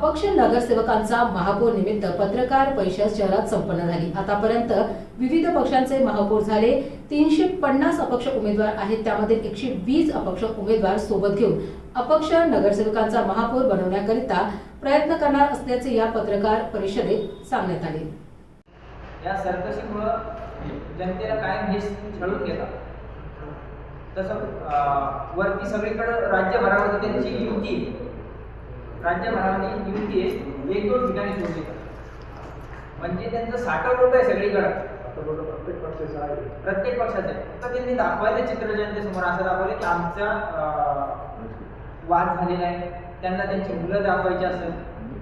अपक्ष नगरसेवकांचा महापौर निमित्त पत्रकार परिषद शहरात संपन्न झाली। आतापर्यंत विविध पक्षांचे महापौर झाले। 350 अपक्ष उमेदवार आहेत, त्यामध्ये 120 अपक्ष उमेदवार सोबत घेऊन अपक्ष नगरसेवकांचा महापौर बनवण्याकरिता प्रयत्न करणार असल्याचे या पत्रकार परिषदेत सांगण्यात आले। या सर्कशीमुळे जनतेला कायम हे छळून घेतात। तसं वरती सगळीकडे राज्यभरामध्ये त्यांची युती आहे, राज्यभरामध्ये युती आहे, एक दोन ठिकाणी सोडली म्हणजे त्यांचं साठवलं आहे सगळीकडे, प्रत्येक पक्षाचं आहे। फक्त त्यांनी दाखवायचं चित्र जनतेसमोर असं दाखवलं की आमचा वाद झालेला आहे, त्यांना त्यांची मुलं दाखवायची असेल,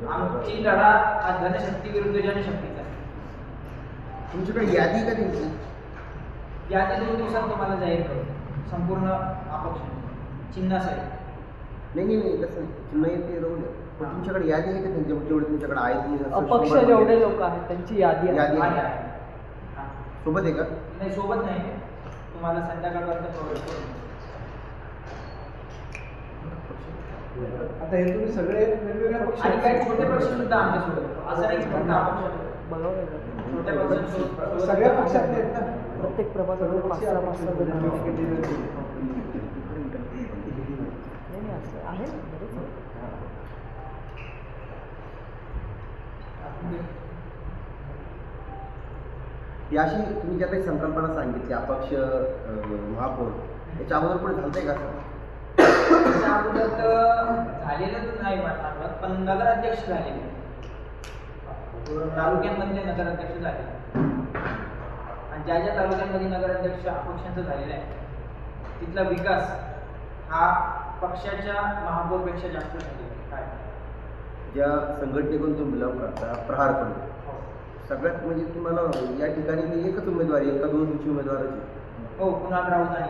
आमची लढा हा धनशक्ती विरुद्ध जनशक्तीचा आहे। तुमच्याकडे यादी का त्यांची? यादी 2 दिवसात तुम्हाला जाहीर करू, संपूर्ण अपक्ष चिन्हासहित। नाही तसं चिन्ह येते रोड, पण तुमच्याकडे यादी आहे का त्यांच्या जेवढे तुमच्याकडे आहेत अपक्ष जेवढे लोक आहेत त्यांची यादी आहे सोबत आहे का? नाही, सोबत नाही, तुम्हाला संध्याकाळपर्यंत प्रोव्हाइड करू। आता हे तुम्ही सगळे वेगवेगळ्या पक्ष आणि काही छोटे पक्ष सुद्धा आमच्या सोबत, असं नाही की फक्त अपक्ष, छोट्या पक्षांसोबत सगळ्या पक्षातले आहेत ना, प्रत्येक प्रभागामध्ये 5-6 आहे। याशी तुम्ही ज्या काही संकल्पना सांगितली अपक्ष महापौर, याच्या अगोदर पण झालंय का? त्याच्या अगोदर तर झालेलं तर नाही वाटणार, पण नगराध्यक्ष झालेले, तालुक्यांमध्ये नगराध्यक्ष झाले, आणि ज्या ज्या तालुक्यांमध्ये नगराध्यक्ष अपक्षांचं झालेलं आहे तिथला विकास हा पक्षाच्या महापौरपेक्षा जास्त झालेला आहे। ज्या संघटनेकडून तुम्ही बिलॉंग करता, प्रहार करून सगळ्यात म्हणजे तुम्हाला या ठिकाणी एकच उमेदवार आहे का 2 उमेदवाराचे? हो, कुणाल राऊत आणि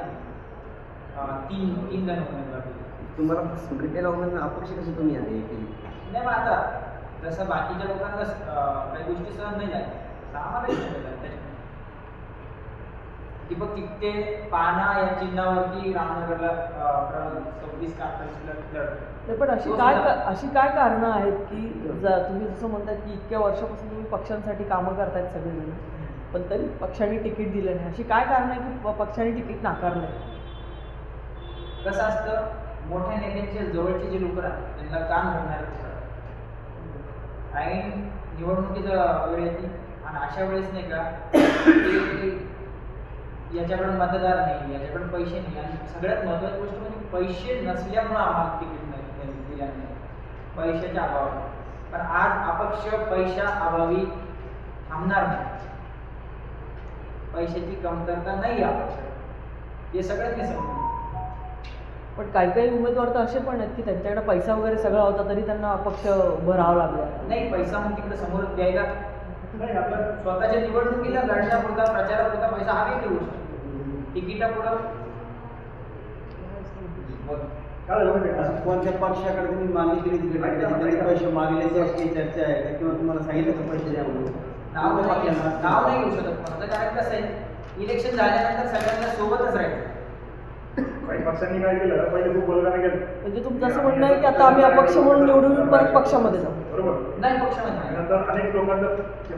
तीन जण उमेदवार। तुम्हाला संघटनेला उमेदवार अपक्ष कशी तुम्ही आहे? नाही, मग आता जसं बाकीच्या लोकांना काही गोष्टी सहन नाही झाल्या, आम्हालाही सहन झाल्या। दीपक चिकटे पाना या चिन्हावरती रामनगरला 26 नाही, पण अशी काय कारणं आहेत की तुम्ही जसं म्हणतात की इतक्या वर्षापासून तुम्ही पक्षांसाठी कामं करतायत सगळेजण, पण तरी पक्षाने तिकीट दिलं नाही, अशी काय कारणं आहे की पक्षाने तिकीट नाकारलं? कसं असतं, मोठ्या नेत्यांच्या जवळचे जे लोक राहतात त्यांना काम होणार आणि निवडणुकीचा वेळ येते, आणि अशा वेळेस नाही का याच्याकडे मतदार नाही, याच्याकडे पैसे नाही, आणि सगळ्यात महत्त्वाची गोष्ट म्हणजे पैसे नसल्यामुळं आम्हाला तिकीट नाही दिल्या नाही, पैशाच्या अभावाने। पण आज अपक्ष पैशा अभावी थांबणार नाही, पैशाची कमतरता नाही अपक्ष, हे सगळ्यांनी समजून। पण काही उमेदवार तर असे पण आहेत की त्यांच्याकडे पैसा वगैरे सगळा होता तरी त्यांना अपक्ष उभं राहावं लागलं। नाही, पैसा मग तिकडे समोर द्यायला नाही, आपण स्वतःच्या निवडणुकीला लढण्यापुरता, प्रचारापुरता पैसा हा वेगळी गोष्ट, तिकिटापुढं कोणत्या पक्षाकडे तुम्ही मागणी केली तिकीट, पैसे मागल्याची अशी चर्चा आहे का, किंवा तुम्हाला सांगितलं का पैसे द्या म्हणून? नाव नाही घेऊ शकत फक्त, कारण कसं आहे इलेक्शन झाल्यानंतर सगळ्यांना सोबतच राहायचं। काही पक्षांनी काय केलं, पहिले खूप बोलगाने गेलं, म्हणजे तुमचं असं म्हणणं आहे की आता आम्ही अपक्ष म्हणून निवडून परत पक्षामध्ये जाऊ? बरोबर नाही, पक्षामध्ये नंतर अनेक लोकांचा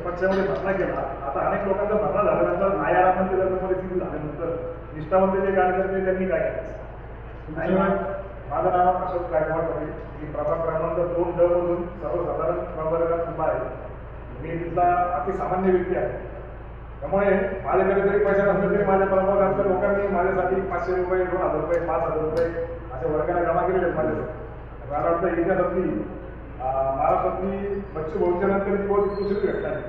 पक्षामध्ये भरणा केला, आता अनेक लोकांचा भरणा झाल्यानंतर आयारामध्ये परिस्थिती झाल्यानंतर निष्ठावंत जे कार्यकर्ते त्यांनी काय करायचं? आणि माझं नाव अशोक गायकवाड पाटील, मी प्रभाग क्रमांक 2 मधून सर्वसाधारण प्रवर्गात उभा आहे। मी तिथला अति सामान्य व्यक्ती आहे, त्यामुळे माझ्याकडे जरी पैसा नसला तरी माझ्या प्रभागातल्या लोकांनी माझ्यासाठी 500 रुपये, 2000 रुपये, 5000 रुपये अशा वर्गाने जमा केलेले आहेत माझ्यासाठी। मला वाटतं इतिहासातली महाराष्ट्रातली बच्चू भाऊच्यानंतर ती बहुत दुसरी घटना आहे।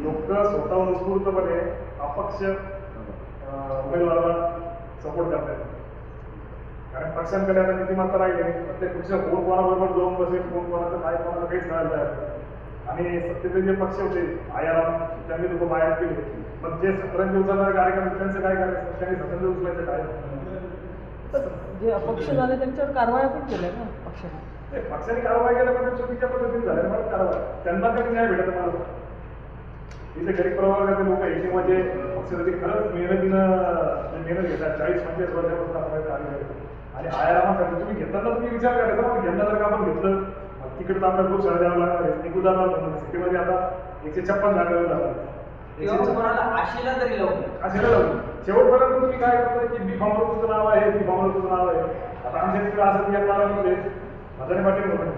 लोक स्वतःहून उत्स्फूर्तपणे अपक्ष उमेदवाराला सपोर्ट करतात, कारण पक्षांकडे आता नीतिमत्ता राहिली नाही, प्रत्येक पक्ष कोण कोणाबरोबर जाऊन बसेल, कोण कोणाचं काय, कोणाला काहीच कळायला आहे। आणि सत्तेचे जे पक्ष होते आयाराम, त्यांनी लोक बाहेर केले, पण जे 17 दिवसाचा कार्यक्रम त्यांचं काय करायचं, त्यांनी 17 उचलायचं काय? जे अपक्ष झाले त्यांच्यावर कारवाया पण केल्या ना पक्षाने? पक्षाने कारवाई केल्या पण चुकीच्या पद्धतीने झाल्या, मला कारवाई त्यांना कधी नाही भेटत। मला इथे गरीब प्रवर्गाचे लोक आहे किंवा जे पक्षासाठी खरंच मेहनत घेतात, 40-50 वर्षापासून आले, आणि आयारामासाठी तुम्ही घेताना तुम्ही विचार करायचा, घेताना जर का आपण घेतलं तिकीट तर आपल्याला खूप सारं द्यावं लागणार आहे. एक उदाहरण म्हणतो, सिटीमध्ये आता 156 जागा लागतात. किंवा कोणाला आशेला तरी लावू नये. असे लावून शेवटपर्यंत तुम्ही काय करता की बी फॉर्मवर तुमचं नाव आहे, बी फॉर्मवर तुमचं नाव आहे. आता आमच्या तिकडे असं मी आता म्हणजे माझ्या पाटील होते,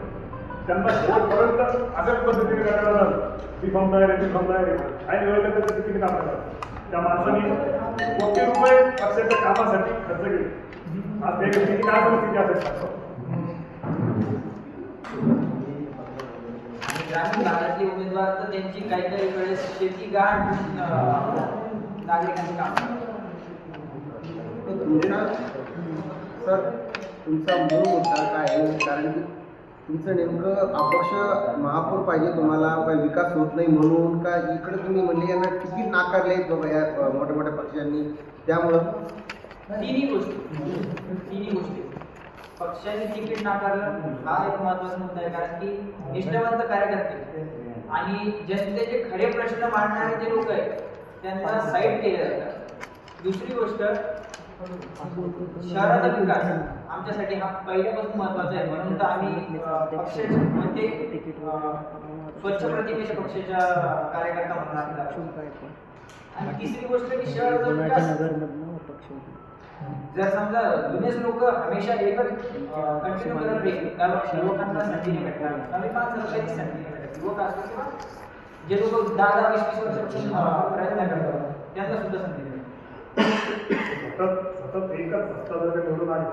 त्यांना शेवटपर्यंत अशाच पद्धतीने करायला झालं. बी फॉर्म तयार आहे, बी फॉर्म तयार आहे, आणि वेळेला त्याचं तिकीट काढलं. त्या माणसाने कोटी रुपये पक्षाच्या कामासाठी खर्च केले. आज त्या व्यक्तीची काय परिस्थिती असेल? ग्रामीण भागातले उमेदवार तर त्यांची काहीतरी वेळेस शेती गहाण नागरिकांची काम तुमचा सर तुमचा मूळ मुद्दा काय आहे? कारण की तुमचं नेमकं अपक्ष महापौर पाहिजे तुम्हाला, काही विकास होत नाही म्हणून, का इकडे तुम्ही म्हणले यांना तिकीट नाकारले आहेत बाबा या मोठ्या मोठ्या पक्षांनी, त्यामुळं तिन्ही गोष्टी पक्षाने तिकीट नाकारलं हा एक महत्वाचा मुद्दा आहे. कारण की निष्ठावंत कार्यकर्ते आणि जनतेचे खरे प्रश्न मांडणारे जे लोक आहेत त्यांना साईड केले जातात. दुसरी गोष्ट शहराचा विकास आमच्यासाठी हा पहिल्यापासून महत्वाचा आहे. म्हणून तर आम्ही पक्षाचे म्हणजे स्वच्छ प्रतिमेच्या पक्षाच्या कार्यकर्ता म्हणून आम्ही लागतो. आणि तिसरी गोष्ट की शहराचा विकास जर समजा जुनेच लोक हमेशा एकच कंटिन्यू करत राहील तर युवकांना संधी नाही भेटणार. नवीन माणसाला कधीच संधी नाही भेटत. युवक असो किंवा जे लोक 10-20 वर्षापासून प्रयत्न करतात त्यांना सुद्धा संधी नाही भेटत. सतत एकच सत्ता जर निवडून आली